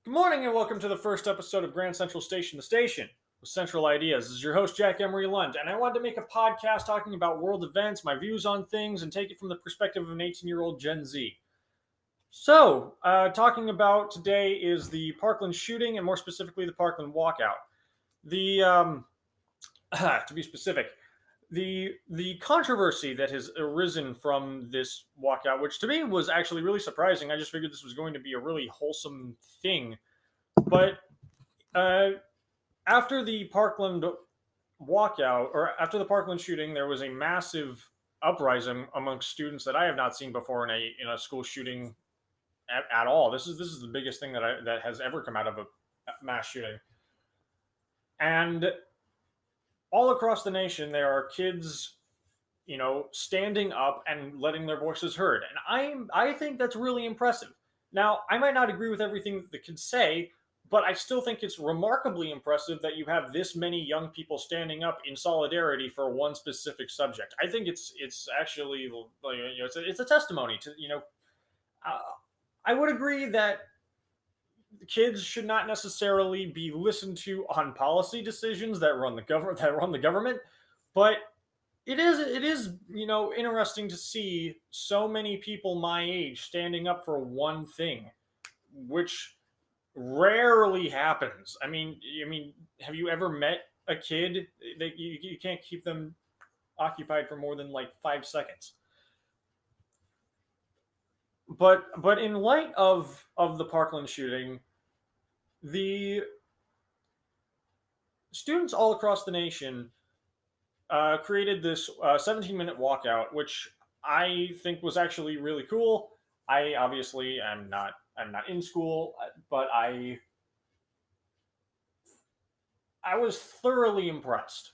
Good morning and welcome to the first episode of Grand Central Station, the station with central ideas. This is your host, Jack Emery Lund, and I wanted to make a podcast talking about world events, my views on things, and take it from the perspective of an 18-year-old Gen Z. So, talking about today is the Parkland shooting, and more specifically, the Parkland walkout. The to be specific, the controversy that has arisen from this walkout, which to me was actually really surprising. I just figured this was going to be a really wholesome thing, but uh, after the Parkland walkout, or after the Parkland shooting, there was a massive uprising amongst students that I have not seen before in a school shooting at all. This is the biggest thing that has ever come out of a mass shooting, and all across the nation there are kids, standing up and letting their voices heard, and I think that's really impressive. Now, I might not agree with everything that the kids say, but I still think it's remarkably impressive that you have this many young people standing up in solidarity for one specific subject. I think it's actually, it's a testimony to, uh, I would agree that kids should not necessarily be listened to on policy decisions that run the government, but it is interesting to see so many people my age standing up for one thing, which rarely happens. I mean, have you ever met a kid that you can't keep them occupied for more than like 5 seconds? But in light of the Parkland shooting, the students all across the nation created this 17-minute walkout, which I think was actually really cool. I obviously I'm not in school, but I was thoroughly impressed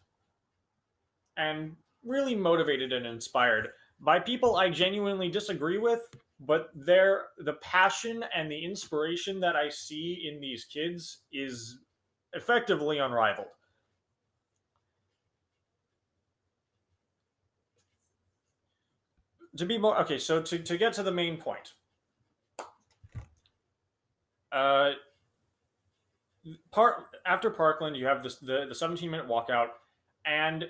and really motivated and inspired by people I genuinely disagree with, but the passion and the inspiration that I see in these kids is effectively unrivaled. To be more okay, so to get to the main point, uh, after Parkland, you have the 17-minute walkout, and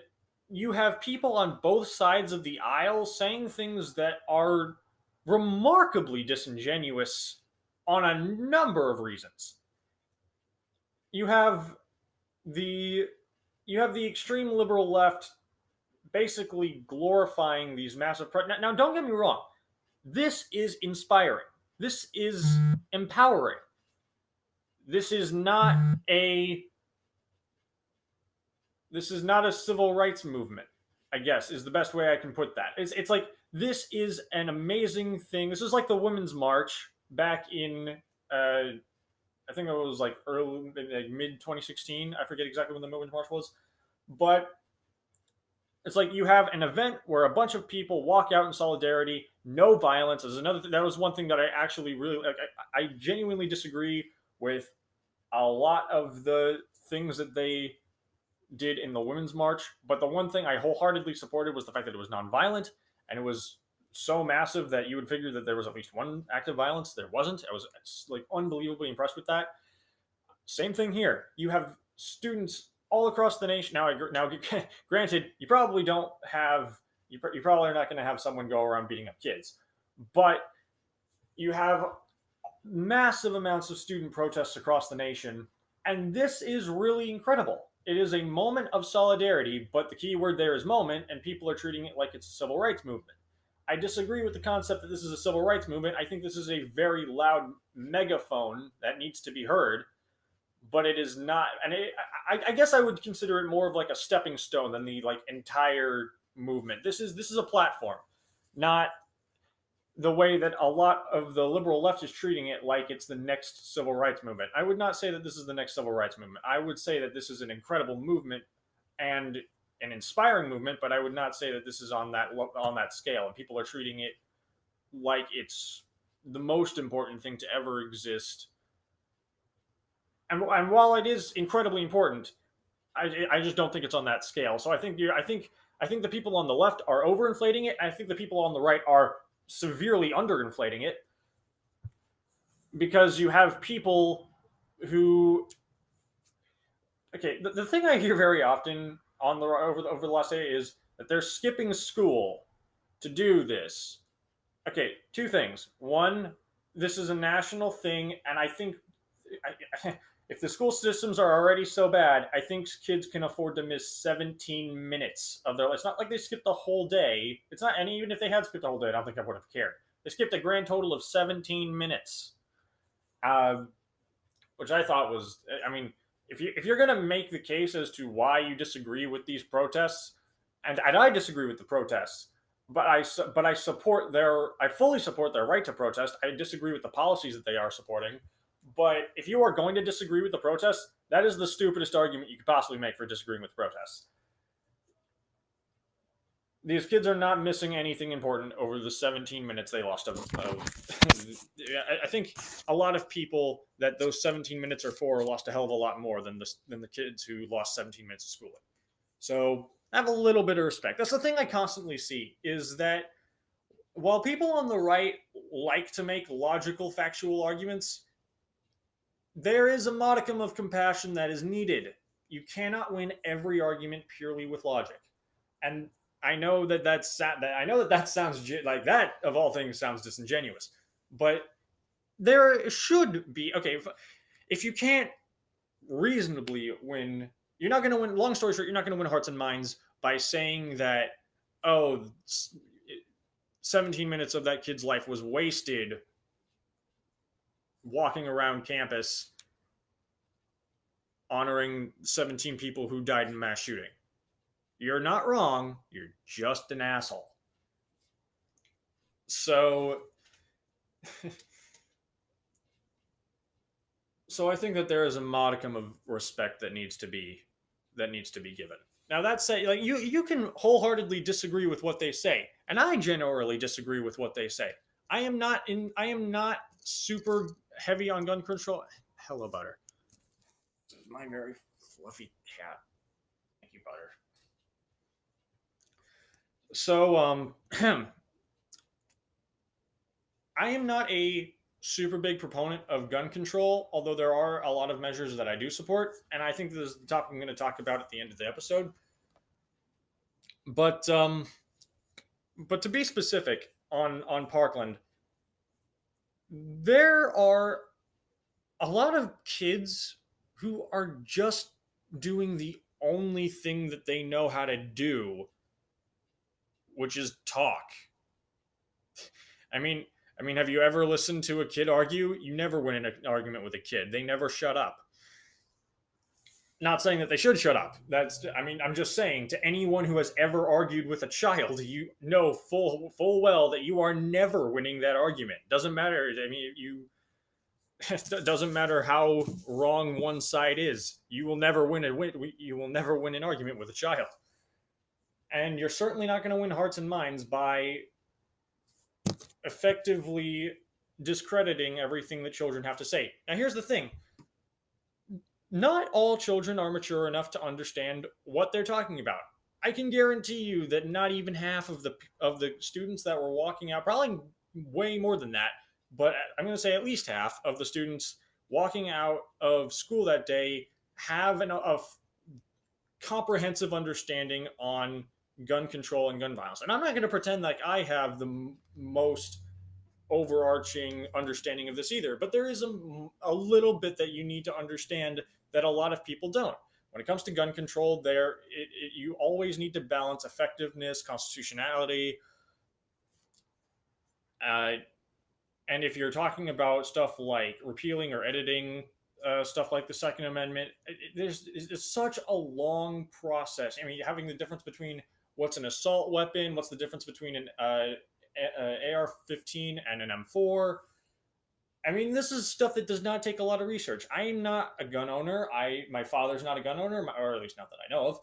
you have people on both sides of the aisle saying things that are remarkably disingenuous on a number of reasons. You have the you have the extreme liberal left basically glorifying these massive now, don't get me wrong, this is inspiring, this is empowering, this is not a this is not a civil rights movement, I guess is the best way I can put that. It's like this is an amazing thing. This is like the Women's March back in I think it was like early, like mid 2016. I forget exactly when the Women's March was, but it's like you have an event where a bunch of people walk out in solidarity. No violence is another thing. That was one thing that I actually really like. I genuinely disagree with a lot of the things that they did in the Women's March, but the one thing I wholeheartedly supported was the fact that it was nonviolent, and it was so massive that you would figure that there was at least one act of violence. There wasn't. I was like unbelievably impressed with that. Same thing here. You have students all across the nation. Now, granted, you probably don't have you probably are not going to have someone go around beating up kids, but you have massive amounts of student protests across the nation, and this is really incredible. It is a moment of solidarity, but the key word there is moment, and people are treating it like it's a civil rights movement. I disagree with the concept that this is a civil rights movement. I think this is a very loud megaphone that needs to be heard, but it is not. And I guess I would consider it more of like a stepping stone than the like entire movement. This is a platform, not the way that a lot of the liberal left is treating it like it's the next civil rights movement. I would not say that this is the next civil rights movement. I would say that this is an incredible movement and an inspiring movement, but I would not say that this is on that scale. And people are treating it like it's the most important thing to ever exist. And while it is incredibly important, I just don't think it's on that scale. So I think the people on the left are overinflating it. I think the people on the right are severely underinflating it, because you have people. who okay, the thing I hear very often on the over the last day is that they're skipping school to do this. Okay, two things. One, this is a national thing, and I think if the school systems are already so bad, I think kids can afford to miss 17 minutes of their life. It's not like they skipped the whole day. It's not, and even if they had skipped the whole day, I don't think I would have cared. They skipped a grand total of 17 minutes, uh, which I thought was, I mean, if you're gonna make the case as to why you disagree with these protests, and I disagree with the protests, but I support I fully support their right to protest. I disagree with the policies that they are supporting, but if you are going to disagree with the protests, that is the stupidest argument you could possibly make for disagreeing with protests. These kids are not missing anything important over the 17 minutes they lost I think a lot of people that those 17 minutes are for lost a hell of a lot more than the kids who lost 17 minutes of schooling. So I have a little bit of respect. That's the thing I constantly see is that while people on the right like to make logical, factual arguments, there is a modicum of compassion that is needed. You cannot win every argument purely with logic. And I know that sounds like that of all things sounds disingenuous, but there should be okay. If you can't reasonably win, you're not going to win. Long story short, you're not going to win hearts and minds by saying that oh, 17 minutes of that kid's life was wasted walking around campus honoring 17 people who died in mass shooting. You're not wrong. You're just an asshole. So so I think that there is a modicum of respect that needs to be given. Now that said, like you can wholeheartedly disagree with what they say, and I generally disagree with what they say. I am not super heavy on gun control. Hello, Butter. This is my very fluffy cat. Thank you, Butter. So I am not a super big proponent of gun control, although there are a lot of measures that I do support, and I think this is the topic I'm going to talk about at the end of the episode. But but to be specific on Parkland, there are a lot of kids who are just doing the only thing that they know how to do, which is talk. I mean, have you ever listened to a kid argue? You never win an argument with a kid. They never shut up. Not saying that they should shut up. I'm just saying to anyone who has ever argued with a child, you know full well that you are never winning that argument. Doesn't matter. I mean, it doesn't matter how wrong one side is. You will never win an argument with a child. And you're certainly not going to win hearts and minds by effectively discrediting everything that children have to say. Now, here's the thing: not all children are mature enough to understand what they're talking about. I can guarantee you that not even half of the students that were walking out, probably way more than that, but I'm going to say at least half of the students walking out of school that day have a comprehensive understanding on gun control and gun violence. And I'm not going to pretend like I have the most overarching understanding of this either, but there is a little bit that you need to understand that a lot of people don't. When it comes to gun control, you always need to balance effectiveness, constitutionality, uh, and if you're talking about stuff like repealing or editing stuff like the Second Amendment, it's such a long process. I mean, having the difference between what's an assault weapon, what's the difference between an AR-15 and an M4. I mean, this is stuff that does not take a lot of research. I am not a gun owner. My father's not a gun owner, or at least not that I know of.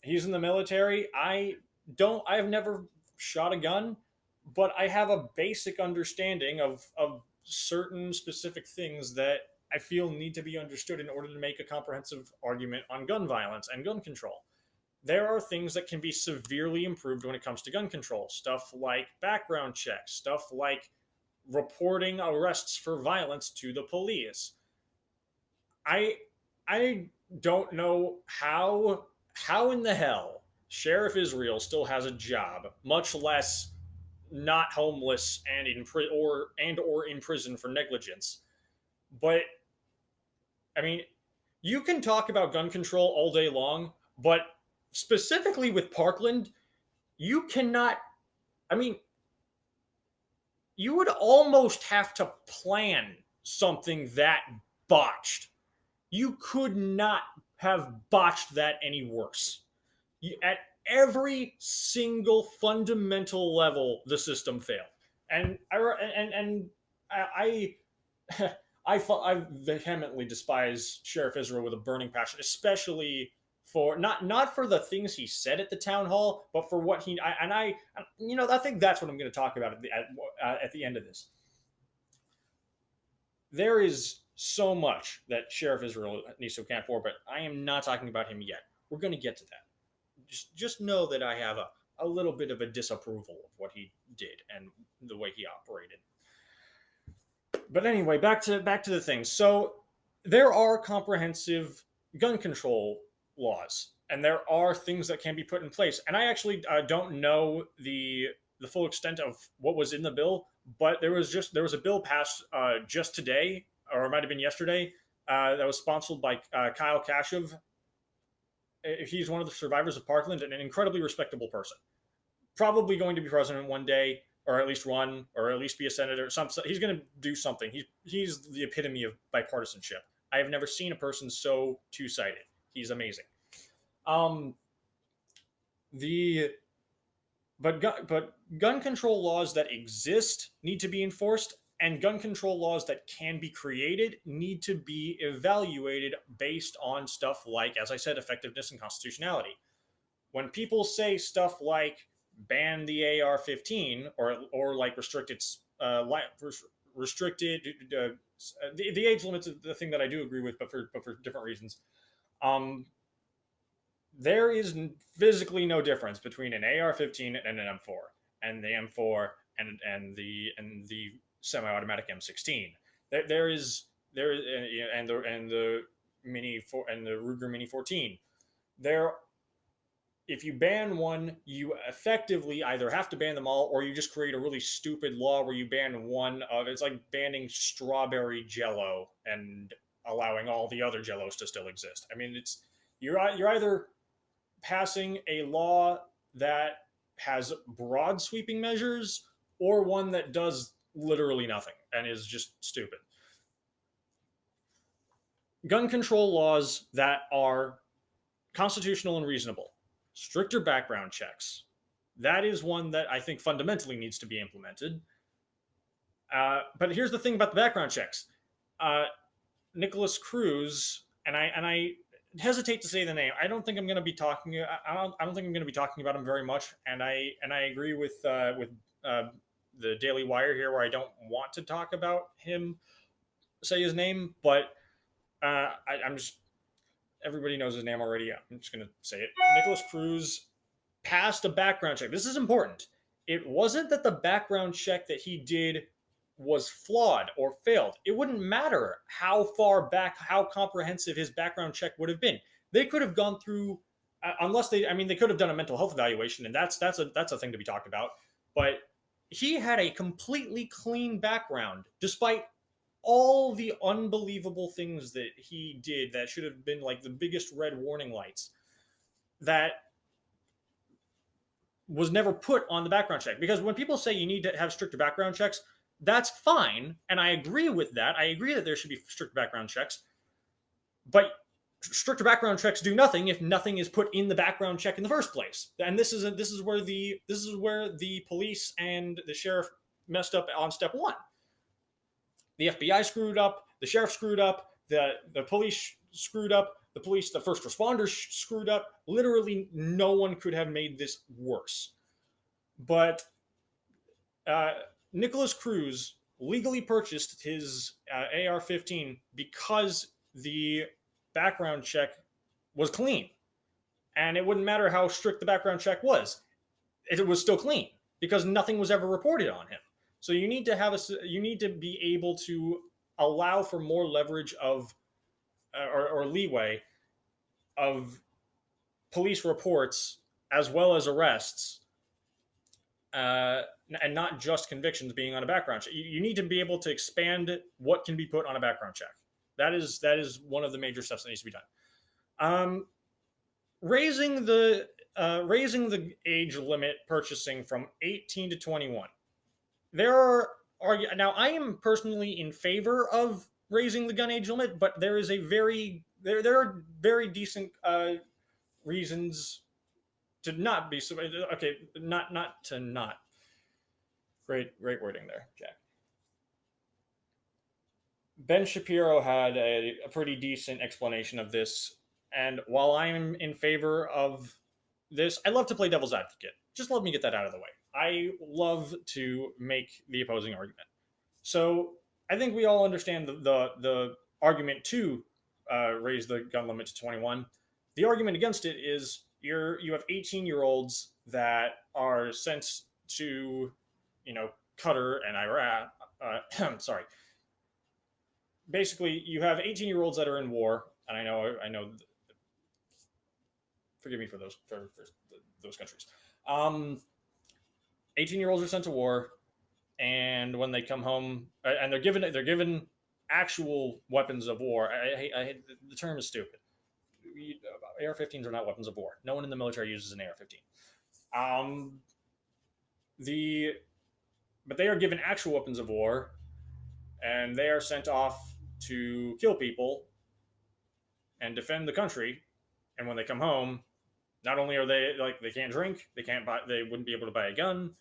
He's in the military. I have never shot a gun, but I have a basic understanding of certain specific things that I feel need to be understood in order to make a comprehensive argument on gun violence and gun control. There are things that can be severely improved when it comes to gun control. Stuff like background checks, stuff like reporting arrests for violence to the police. I I don't know how in the hell Sheriff Israel still has a job, much less not homeless and or in prison for negligence. But I mean, you can talk about gun control all day long, but specifically with Parkland, you cannot. I mean, you would almost have to plan something that botched. You could not have botched that any worse. At every single fundamental level, the system failed. And I I vehemently despise Sheriff Israel with a burning passion, especially for not for the things he said at the town hall, but for what he I I think that's what I'm going to talk about at the end of this. There is so much that Sheriff Israel needs to account for, but I am not talking about him yet. We're going to get to that. Just know that I have a little bit of a disapproval of what he did and the way he operated. But anyway, back to the thing. So there are comprehensive gun control laws, and there are things that can be put in place. And I actually don't know the full extent of what was in the bill, but there was a bill passed just today, or it might have been yesterday, that was sponsored by Kyle Kashuv. He's one of the survivors of Parkland and an incredibly respectable person. Probably going to be president one day, or at least run, or at least be a senator. He's going to do something. He's the epitome of bipartisanship. I have never seen a person so two sided. He's amazing. Um, the but gun control laws that exist need to be enforced, and gun control laws that can be created need to be evaluated based on stuff like, as I said, effectiveness and constitutionality. When people say stuff like ban the AR-15 or like restricted the age limits is the thing that I do agree with, but for different reasons. Um, there is physically no difference between an AR-15 and an M4, and the M4 and the semi-automatic M16. There is and the mini and the Ruger Mini 14. There If you ban one, you effectively either have to ban them all, or you just create a really stupid law where you ban one of. It's like banning strawberry Jello and allowing all the other Jellos to still exist. I mean, you're either passing a law that has broad sweeping measures, or one that does literally nothing and is just stupid. Gun control laws that are constitutional and reasonable, stricter background checks. That is one that I think fundamentally needs to be implemented. But here's the thing about the background checks. Uh, Nicholas Cruz, and I hesitate to say the name. I don't think I'm going to be talking. I don't think I'm going to be talking about him very much. And I agree with the Daily Wire here, where I don't want to talk about him, say his name, but I'm just everybody knows his name already. I'm just going to say it. Nicholas Cruz passed a background check. This is important. It wasn't that the background check that he did was flawed or failed. It wouldn't matter how far back, how comprehensive his background check would have been. They could have gone through, unless they, I mean, they could have done a mental health evaluation, and that's a thing to be talked about. But he had a completely clean background, despite all the unbelievable things that he did that should have been like the biggest red warning lights. That was never put on the background check. Because when people say you need to have stricter background checks, that's fine. And I agree with that. I agree that there should be strict background checks. But stricter background checks do nothing if nothing is put in the background check in the first place. And this is where the police and the sheriff messed up on step one. The FBI screwed up, the sheriff screwed up, the police screwed up, the first responders screwed up. Literally, no one could have made this worse. But uh, Nicholas Cruz legally purchased his AR-15 because the background check was clean, and it wouldn't matter how strict the background check was; it was still clean because nothing was ever reported on him. So you need to be able to allow for more leverage of or leeway of police reports as well as arrests, and not just convictions being on a background check. You need to be able to expand what can be put on a background check. That is one of the major steps that needs to be done. Um, raising the raising the age limit purchasing from 18 to 21. There are now I am personally in favor of raising the gun age limit, but there are very decent reasons to not be so. Okay, not to not. Great wording there, Jack. Ben Shapiro had a pretty decent explanation of this, and while I'm in favor of this, I love to play devil's advocate. Just let me get that out of the way. I love to make the opposing argument. So I think we all understand the argument to raise the gun limit to 21. The argument against it is you have 18-year-olds that are sent to, Qatar and Iraq. Sorry. Basically, you have 18-year-olds that are in war, and I know. Forgive me for those countries. 18-year-olds are sent to war, and when they come home, and they're given actual weapons of war. The term is stupid. AR-15s are not weapons of war. No one in the military uses an AR-15. Um, the but they are given actual weapons of war, and they are sent off to kill people and defend the country. And when they come home, not only are they like they can't drink, they wouldn't be able to buy a gun.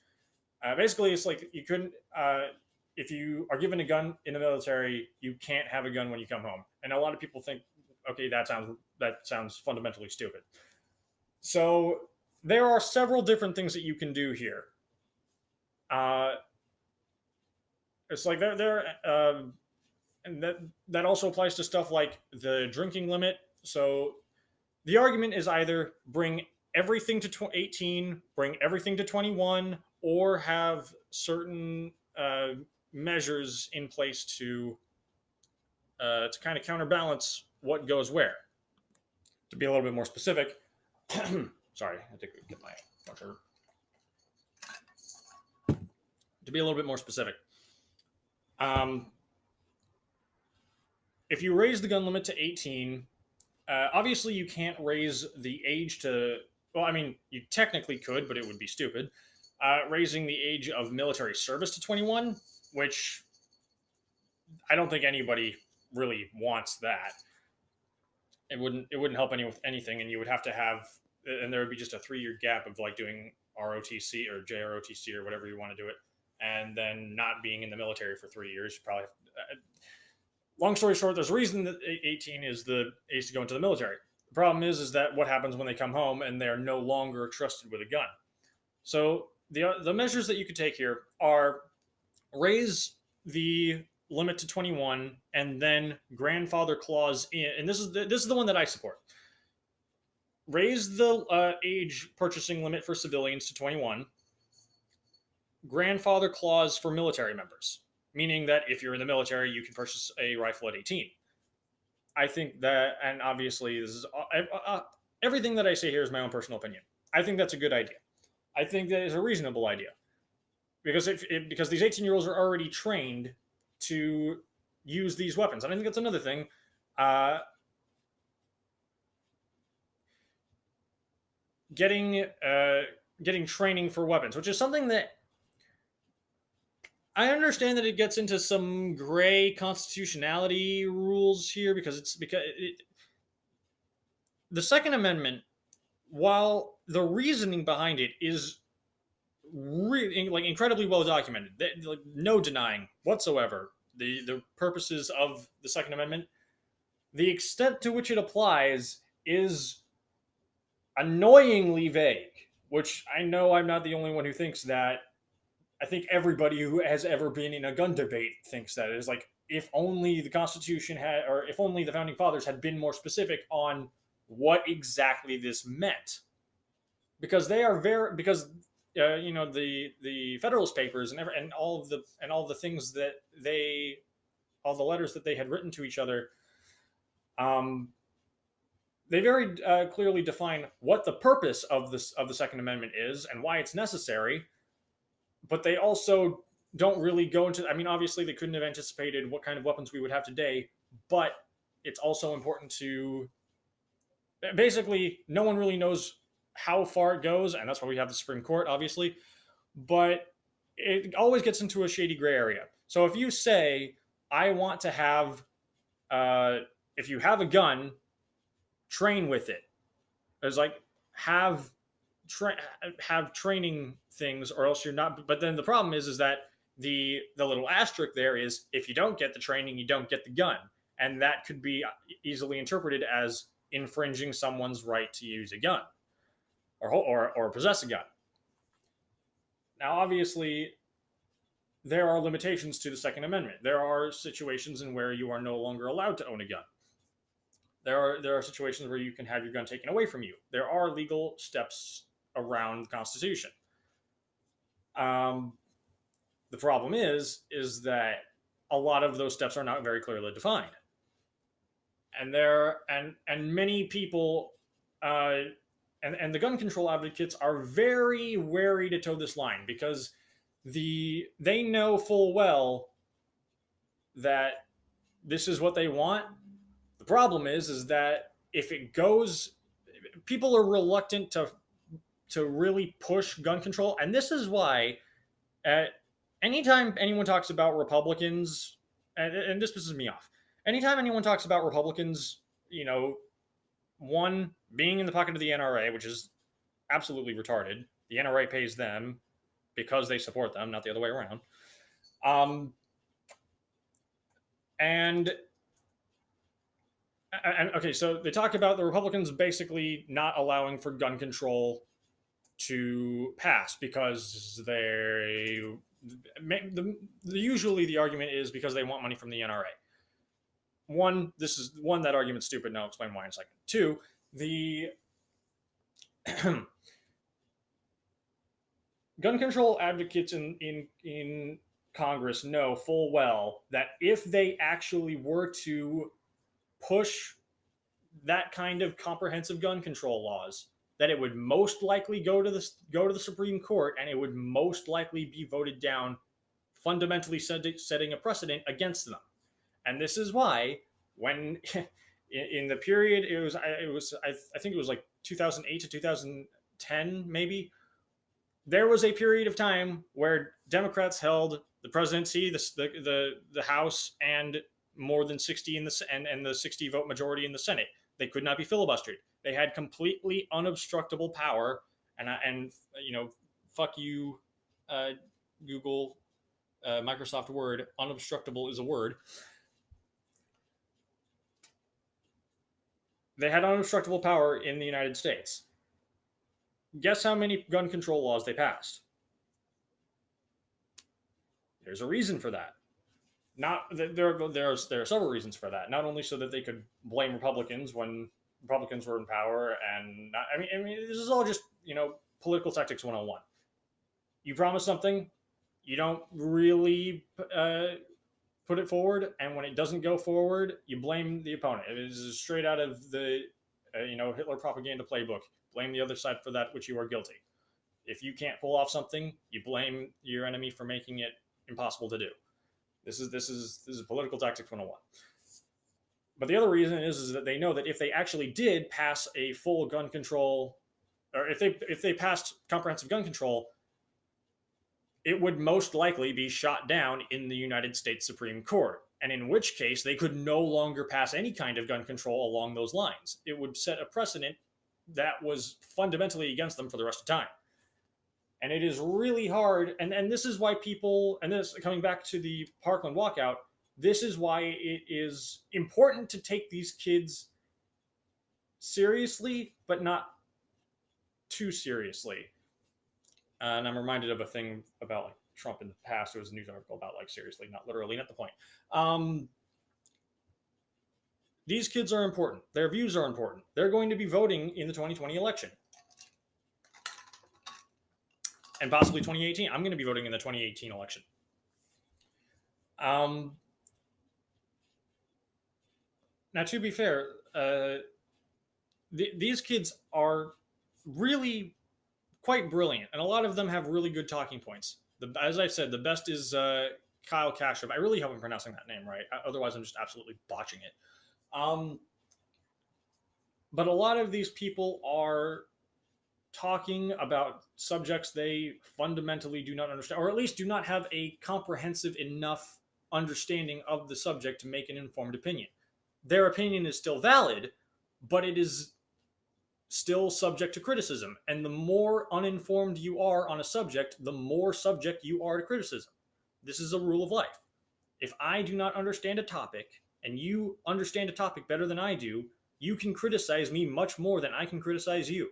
Basically, it's like you couldn't. If you are given a gun in the military, you can't have a gun when you come home. And a lot of people think, okay, that sounds fundamentally stupid. So there are several different things that you can do here. Uh, it's like and that also applies to stuff like the drinking limit. So the argument is either bring everything to 18, bring everything to 21, or have certain measures in place to kind of counterbalance what goes where. To be a little bit more specific, sorry, I think we get my water. To be a little bit more specific, um, if you raise the gun limit to 18, obviously you can't raise the age to. Well, I mean, you technically could, but it would be stupid. Raising the age of military service to 21, which I don't think anybody really wants that. It wouldn't help any with anything, and you would have to have, and there would be just a 3 year gap of like doing ROTC or JROTC or whatever you want to do it, and then not being in the military for 3 years. Probably. Long story short, there's a reason that 18 is the age to go into the military. The problem is that what happens when they come home and they are no longer trusted with a gun. So the measures that you could take here are raise the limit to 21 and then grandfather clause in, and this is the one that I support. Raise the age purchasing limit for civilians to 21. Grandfather clause for military members, meaning that if you're in the military, you can purchase a rifle at 18. I think that, and obviously, this is everything that I say here is my own personal opinion. I think that's a good idea. I think that is a reasonable idea because these 18-year-olds are already trained to use these weapons, and I think that's another thing. Uh, getting getting training for weapons, which is something that I understand that it gets into some gray constitutionality rules here because the Second Amendment, while the reasoning behind it is really like incredibly well documented, like, no denying whatsoever the purposes of the Second Amendment, the extent to which it applies is annoyingly vague. Which I know I'm not the only one who thinks that. I think everybody who has ever been in a gun debate thinks that. It is like, if only the Constitution had, or if only the founding fathers had been more specific on what exactly this meant, because they are because the Federalist Papers and all the things that all the letters that they had written to each other Um, they very clearly define what the purpose of the Second Amendment is and why it's necessary, but they also don't really go into. I mean, obviously, they couldn't have anticipated what kind of weapons we would have today, but it's also important to basically no one really knows how far it goes, and that's why we have the Supreme Court, obviously. But it always gets into a shady gray area. So if you say, I want to have, uh, if you have a gun, train with it. It's like have tra- have training things, or else you're not. But then the problem is that the little asterisk there is if you don't get the training, you don't get the gun, and that could be easily interpreted as infringing someone's right to use a gun or possess a gun. Now, obviously, there are limitations to the Second Amendment. There are situations in where you are no longer allowed to own a gun. There are situations where you can have your gun taken away from you. There are legal steps around the Constitution. Um, the problem is that a lot of those steps are not very clearly defined, and many people, uh, and the gun control advocates are very wary to toe this line because they know full well that this is what they want. The problem is that if it goes, people are reluctant to really push gun control, and this is why at anytime anyone talks about Republicans, and this pisses me off. Anytime anyone talks about Republicans, one being in the pocket of the NRA, which is absolutely retarded. The NRA pays them because they support them, not the other way around. Um, and and okay, so they talk about the Republicans basically not allowing for gun control to pass because usually the argument is because they want money from the NRA. One, that argument's stupid, and I'll explain why in a second. Two, the gun control advocates in Congress know full well that if they actually were to push that kind of comprehensive gun control laws, that it would most likely go to the Supreme Court, and it would most likely be voted down, fundamentally setting a precedent against them. And this is why when in the period I think it was like 2008 to 2010 maybe, there was a period of time where Democrats held the presidency, the House, and more than 60 in the and the 60 vote majority in the Senate. They could not be filibustered. They had completely unobstructable power, and fuck you, uh, Google, Microsoft Word. Unobstructable is a word. They had unobstructable power in the United States. Guess how many gun control laws they passed? There's a reason for that. Not there are several reasons for that. Not only so that they could blame Republicans when Republicans were in power, and not, I mean, this is all just political tactics 101. You promise something, you don't really put it forward, and when it doesn't go forward, you blame the opponent. It is straight out of the Hitler propaganda playbook. Blame the other side for that which you are guilty. If you can't pull off something, you blame your enemy for making it impossible to do. This is political tactics 101. But the other reason is that they know that if they actually did pass a full gun control, or if they passed comprehensive gun control, it would most likely be shot down in the United States Supreme Court. And in which case, they could no longer pass any kind of gun control along those lines. It would set a precedent that was fundamentally against them for the rest of time. And it is really hard. And this is why people, and this coming back to the Parkland walkout, this is why it is important to take these kids seriously, but not too seriously. And I'm reminded of a thing about like Trump in the past. There was a news article about like seriously, not literally, not the point. These kids are important. Their views are important. They're going to be voting in the 2020 election. And possibly 2018. I'm going to be voting in the 2018 election. Um, Now, to be fair, these kids are really quite brilliant, and a lot of them have really good talking points. As I said, the best is Kyle Kashuv. I really hope I'm pronouncing that name right. Otherwise, I'm just absolutely botching it. Um, but a lot of these people are talking about subjects they fundamentally do not understand, or at least do not have a comprehensive enough understanding of the subject to make an informed opinion. Their opinion is still valid, but it is still subject to criticism. And the more uninformed you are on a subject, the more subject you are to criticism. This is a rule of life. If I do not understand a topic and you understand a topic better than I do, you can criticize me much more than I can criticize you.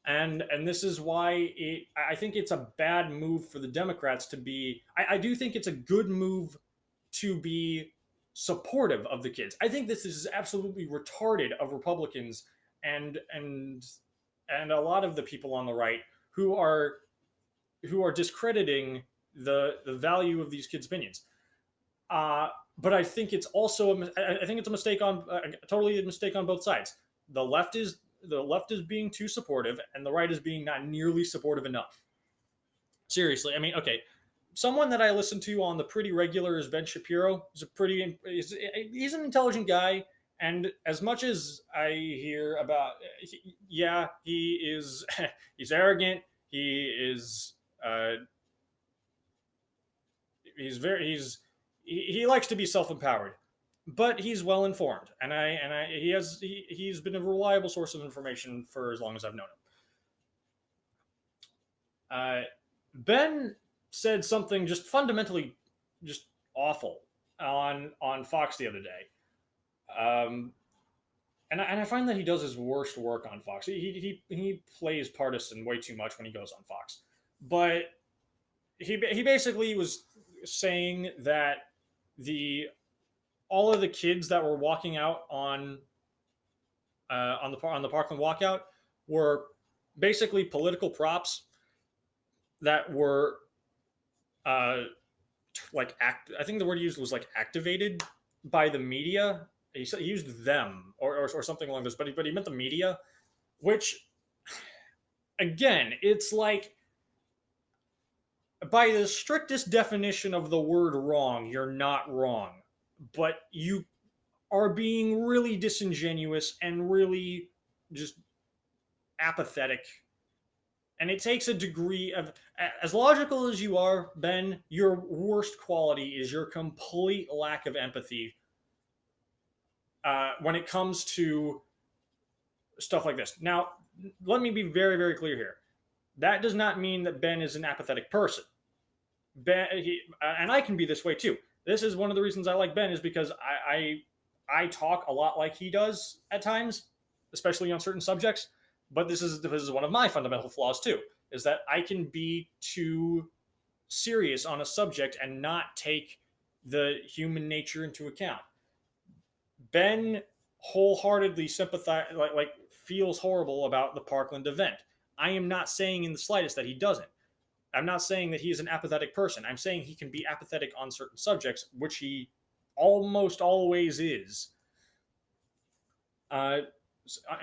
And this is why I think it's a bad move for the Democrats to be. I do think it's a good move to be supportive of the kids. I think this is absolutely retarded of Republicans and a lot of the people on the right who are discrediting the value of these kids' opinions. But I think it's also I think it's a mistake on totally a mistake on both sides. The left is being too supportive, and the right is being not nearly supportive enough. Seriously, I mean, okay, someone that I listen to on the pretty regular is Ben Shapiro. He's an intelligent guy, and as much as I hear about, yeah, he is he's arrogant. Uh, he likes to be self empowered, but he's well informed, and he's been a reliable source of information for as long as I've known him. Ben said something just fundamentally just awful on Fox the other day. Um, and I find that he does his worst work on Fox. He plays partisan way too much when he goes on Fox. But he basically was saying that the all of the kids that were walking out on the Parkland walkout were basically political props that were uh, I think the word he used was like activated by the media. He used them or something along this, but he meant the media, which again, it's like by the strictest definition of the word wrong, you're not wrong, but you are being really disingenuous and really just apathetic. And it takes a degree of, as logical as you are, Ben, your worst quality is your complete lack of empathy when it comes to stuff like this. Now, let me be very, very clear here. That does not mean that Ben is an apathetic person. And I can be this way too. This is one of the reasons I like Ben is because I talk a lot like he does at times, especially on certain subjects. But this is one of my fundamental flaws too, is that I can be too serious on a subject and not take the human nature into account. Ben wholeheartedly sympathize like feels horrible about the Parkland event. I am not saying in the slightest that he doesn't. I'm not saying that he is an apathetic person. I'm saying he can be apathetic on certain subjects, which he almost always is. Uh,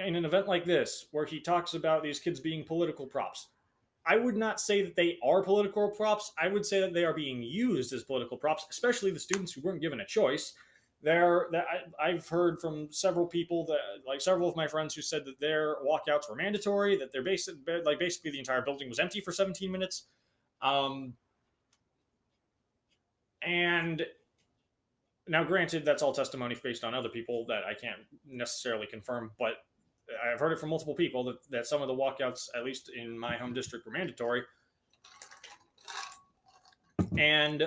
in an event like this, where he talks about these kids being political props, I would not say that they are political props. I would say that they are being used as political props, especially the students who weren't given a choice. I've heard from several people that, like several of my friends, who said that their walkouts were mandatory, that they're basically the entire building was empty for 17 minutes. Um, and now, granted, that's all testimony based on other people that I can't necessarily confirm, but I've heard it from multiple people that some of the walkouts, at least in my home district, were mandatory. And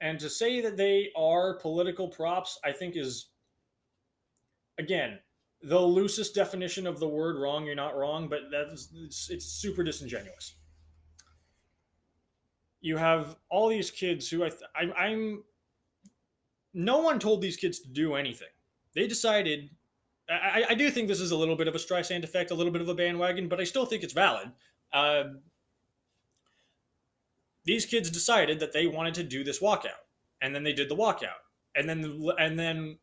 and to say that they are political props, I think is again the loosest definition of the word wrong. You're not wrong, but it's super disingenuous. You have all these kids who I'm no one told these kids to do anything. They decided. I do think this is a little bit of a Streisand effect, a little bit of a bandwagon, but I still think it's valid. Uh, these kids decided that they wanted to do this walkout, and then they did the walkout. and then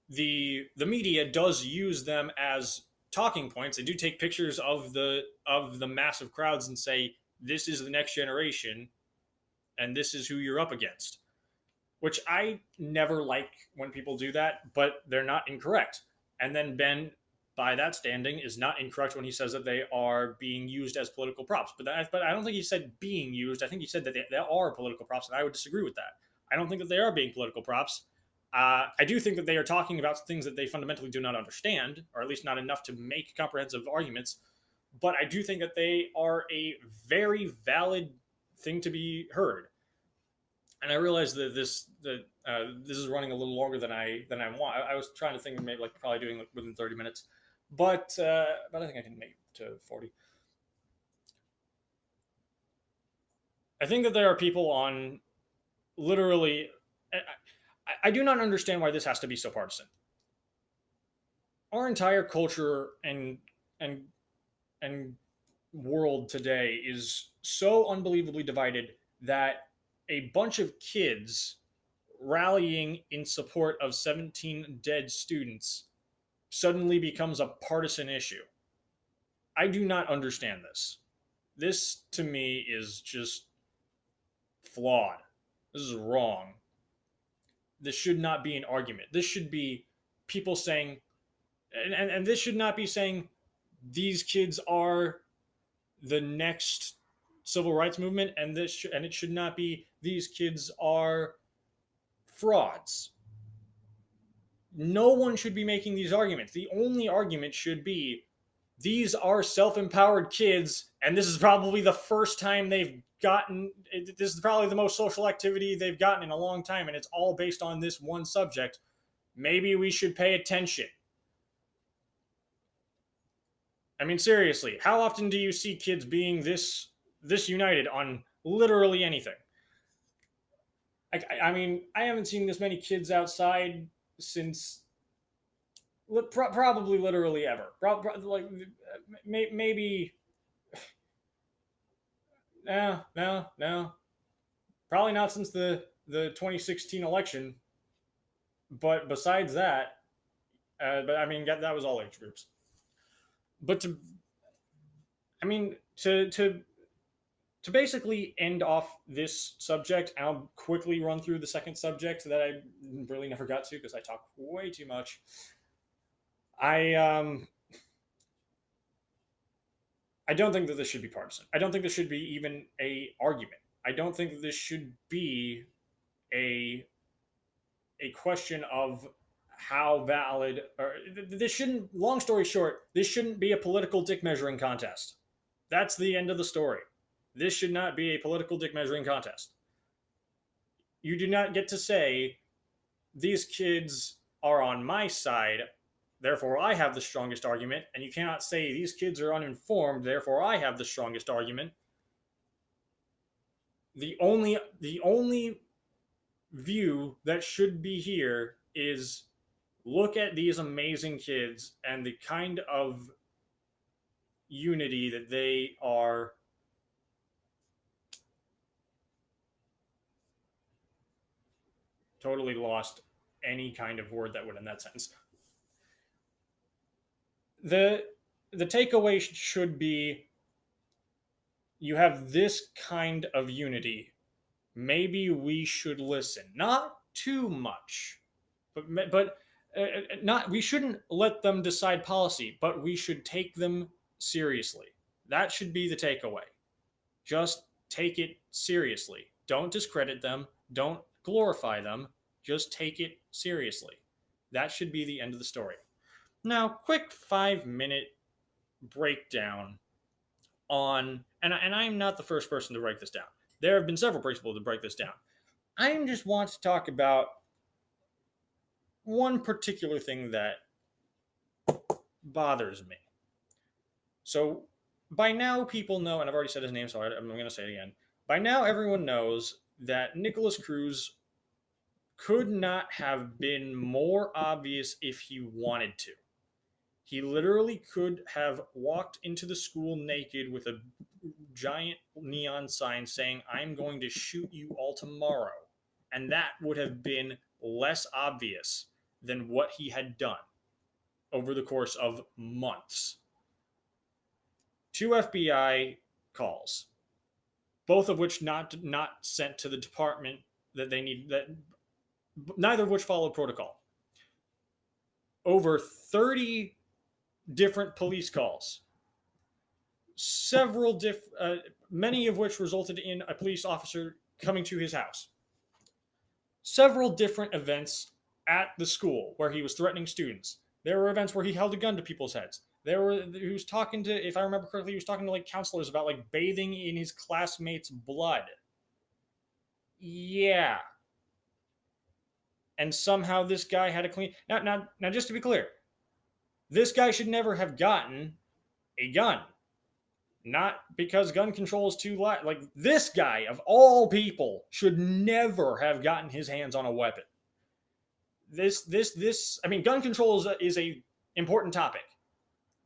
the media does use them as talking points. They do take pictures of the massive crowds and say this is the next generation and this is who you're up against, which I never like when people do that, but they're not incorrect. And then Ben, by that standing, is not incorrect when he says that they are being used as political props. But I don't think he said being used. I think he said that they are political props, and I would disagree with that. I don't think that they are being political props. I do think that they are talking about things that they fundamentally do not understand, or at least not enough to make comprehensive arguments. But I do think that they are a very valid thing to be heard. And I realized that this is running a little longer than I want. I was trying to think of maybe like probably doing like within 30 minutes, but I think I can make it to 40. I think that there are people on literally. I do not understand why this has to be so partisan. Our entire culture and and world today is so unbelievably divided that a bunch of kids rallying in support of 17 dead students suddenly becomes a partisan issue. I do not understand this. This to me is just flawed. This is wrong. This should not be an argument. This should be people saying, and this should not be saying these kids are the next civil rights movement, and it should not be these kids are frauds. No one should be making these arguments. The only argument should be these are self-empowered kids, and this is probably the first time they've gotten, this is probably the most social activity they've gotten in a long time, and it's all based on this one subject. Maybe we should pay attention. I mean, seriously, how often do you see kids being this united on literally anything? I mean, I haven't seen this many kids outside since probably literally ever. Like maybe no, no, no. Probably not since the 2016 election. But besides that, but I mean that was all age groups. But I mean to basically end off this subject, I'll quickly run through the second subject that I really never got to because I talk way too much. I I don't think that this should be partisan. I don't think this should be even a argument. I don't think that this should be a a question of how valid or this shouldn't, long story short, this shouldn't be a political dick measuring contest. That's the end of the story. This should not be a political dick measuring contest. You do not get to say these kids are on my side, therefore I have the strongest argument, and you cannot say these kids are uninformed, therefore I have the strongest argument. The only view that should be here is look at these amazing kids and the kind of unity that they are totally lost any kind of word that would end that sentence. The the takeaway should be you have this kind of unity. Maybe we should listen. Not too much, but not we shouldn't let them decide policy, but we should take them seriously. That should be the takeaway. Just take it seriously. Don't discredit them. Don't glorify them. Just take it seriously. That should be the end of the story. Now, quick 5 minute breakdown on, and I'm not the first person to break this down. There have been several people to break this down. I just want to talk about one particular thing that bothers me. So by now, people know, and I've already said his name, so I'm going to say it again. By now, everyone knows that Nicholas Cruz could not have been more obvious if he wanted to. He literally could have walked into the school naked with a giant neon sign saying, "I'm going to shoot you all tomorrow." And that would have been less obvious than what he had done over the course of months. Two FBI calls, both of which not sent to the department that they need, that neither of which followed protocol. Over 30 different police calls, many of which resulted in a police officer coming to his house. Several different events at the school where he was threatening students. There were events where he held a gun to people's heads. He was talking to, if I remember correctly, he was talking to like counselors about like bathing in his classmates' blood. Yeah. And somehow this guy had a clean. Now, just to be clear, this guy should never have gotten a gun. Not because gun control is too light. Like, this guy, of all people, should never have gotten his hands on a weapon. I mean, gun control is a important topic.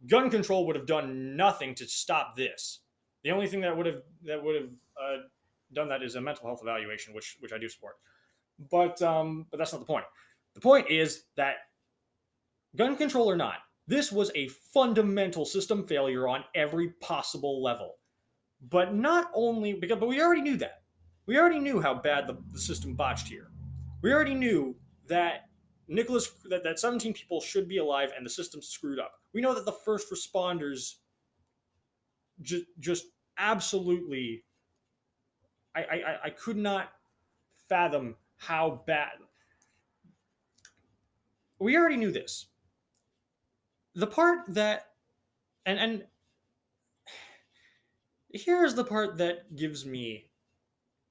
Gun control would have done nothing to stop this. The only thing that would have done that is a mental health evaluation, which I do support. But that's not the point. The point is that gun control or not, this was a fundamental system failure on every possible level. But not only but we already knew that. We already knew how bad the system botched here. We already knew that that 17 people should be alive and the system screwed up. We know that the first responders just absolutely I could not fathom how bad. We already knew this. The part that and here's the part that gives me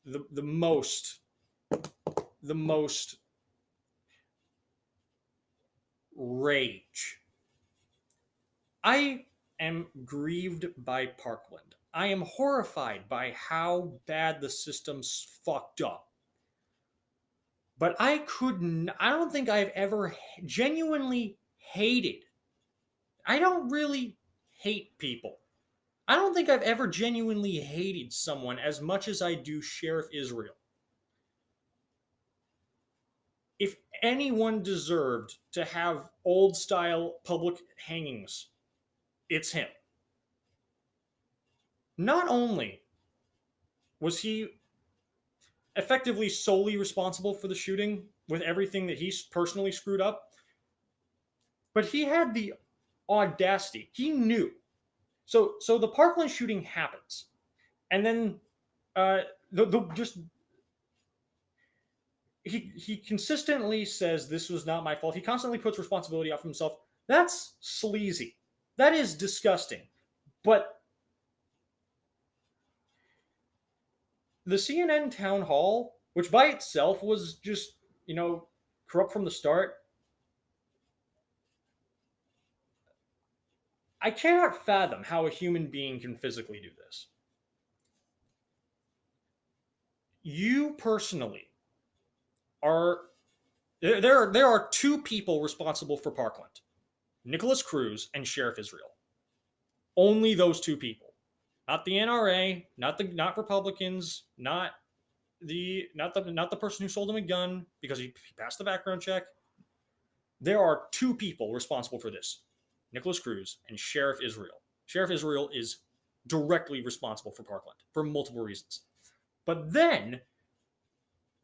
the most rage. I am grieved by Parkland. I am horrified by how bad the system's fucked up. But I don't think I've ever genuinely hated. I don't really hate people. I don't think I've ever genuinely hated someone as much as I do Sheriff Israel. If anyone deserved to have old style public hangings, it's him. Not only was he effectively solely responsible for the shooting with everything that he personally screwed up, but he had the audacity. He knew. So the Parkland shooting happens, and then he consistently says this was not my fault. He constantly puts responsibility off himself. That's sleazy. That is disgusting. But the CNN town hall, which by itself was just, corrupt from the start, I cannot fathom how a human being can physically do this. You personally are there are two people responsible for Parkland. Nicholas Cruz and Sheriff Israel. Only those two people. Not the NRA, not Republicans, not the person who sold him a gun because he passed the background check. There are two people responsible for this. Nicholas Cruz and Sheriff Israel. Sheriff Israel is directly responsible for Parkland for multiple reasons. But then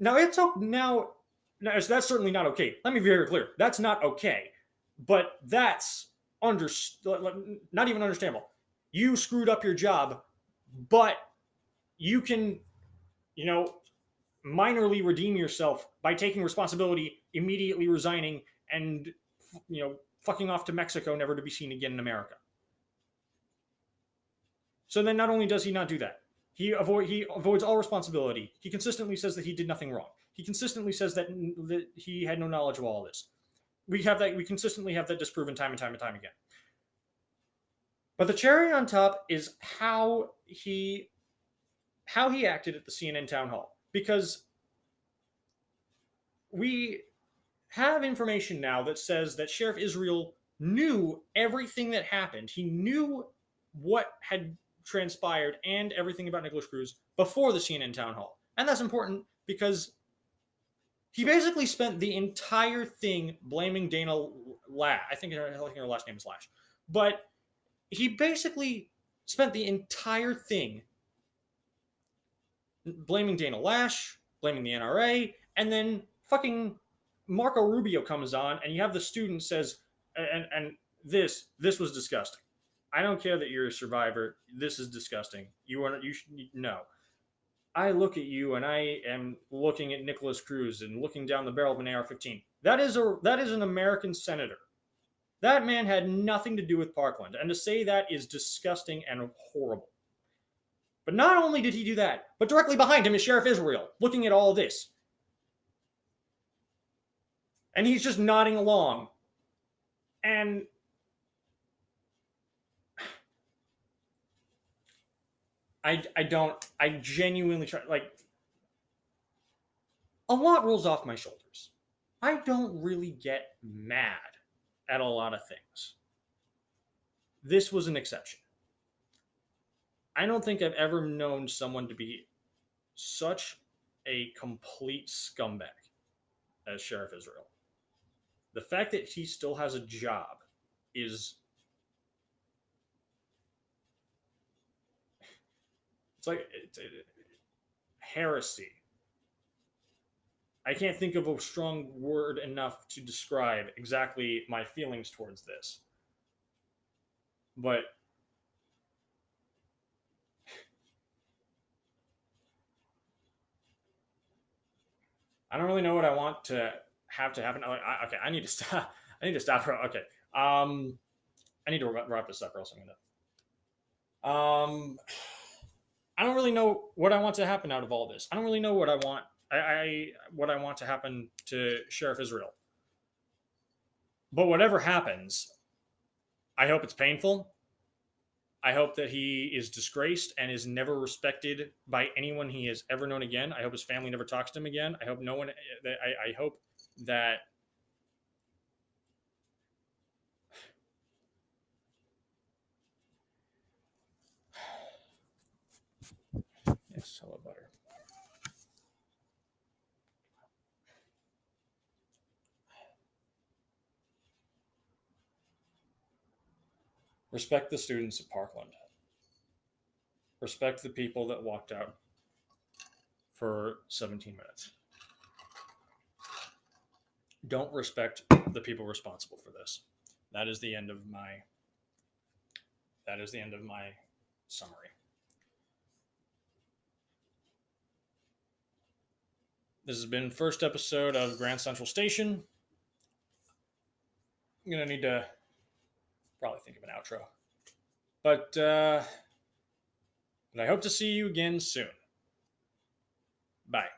that's certainly not okay. Let me be very clear. That's not okay. But that's not even understandable. You screwed up your job, but you can, minorly redeem yourself by taking responsibility, immediately resigning, and, fucking off to Mexico, never to be seen again in America. So then not only does he not do that, he avoids all responsibility. He consistently says that he did nothing wrong. He consistently says that he had no knowledge of all this. We consistently have that disproven time and time and time again. But the cherry on top is how he acted at the CNN town hall. Because we have information now that says that Sheriff Israel knew everything that happened. He knew what had transpired and everything about Nicholas Cruz before the CNN town hall. And that's important because He basically spent the entire thing blaming Dana Lash. I think her last name is Lash. But he basically spent the entire thing blaming Dana Lash, blaming the NRA, and then fucking Marco Rubio comes on, and you have the student says, and this was disgusting. I don't care that you're a survivor. This is disgusting. You should know. I look at you and I am looking at Nicholas Cruz and looking down the barrel of an AR-15. That is an American senator. That man had nothing to do with Parkland, and to say that is disgusting and horrible. But not only did he do that, but directly behind him is Sheriff Israel, looking at all this. And he's just nodding along. And I genuinely try, like, a lot rolls off my shoulders. I don't really get mad at a lot of things. This was an exception. I don't think I've ever known someone to be such a complete scumbag as Sheriff Israel. The fact that he still has a job is, it's like it's heresy. I can't think of a strong word enough to describe exactly my feelings towards this. But I don't really know what I want to have to happen. Okay, I need to stop. I need to stop. Okay, I need to wrap this up, or else I'm gonna. I don't really know what I want to happen out of all this. I don't really know what I want. What I want to happen to Sheriff Israel. But whatever happens, I hope it's painful. I hope that he is disgraced and is never respected by anyone he has ever known again. I hope his family never talks to him again. I hope no one. I hope that. Yes, hello, butter. Respect the students at Parkland. Respect the people that walked out for 17 minutes. Don't respect the people responsible for this. That is the end of my. That is the end of my summary. This has been first episode of Grand Central Station. I'm gonna need to probably think of an outro, but I hope to see you again soon. Bye.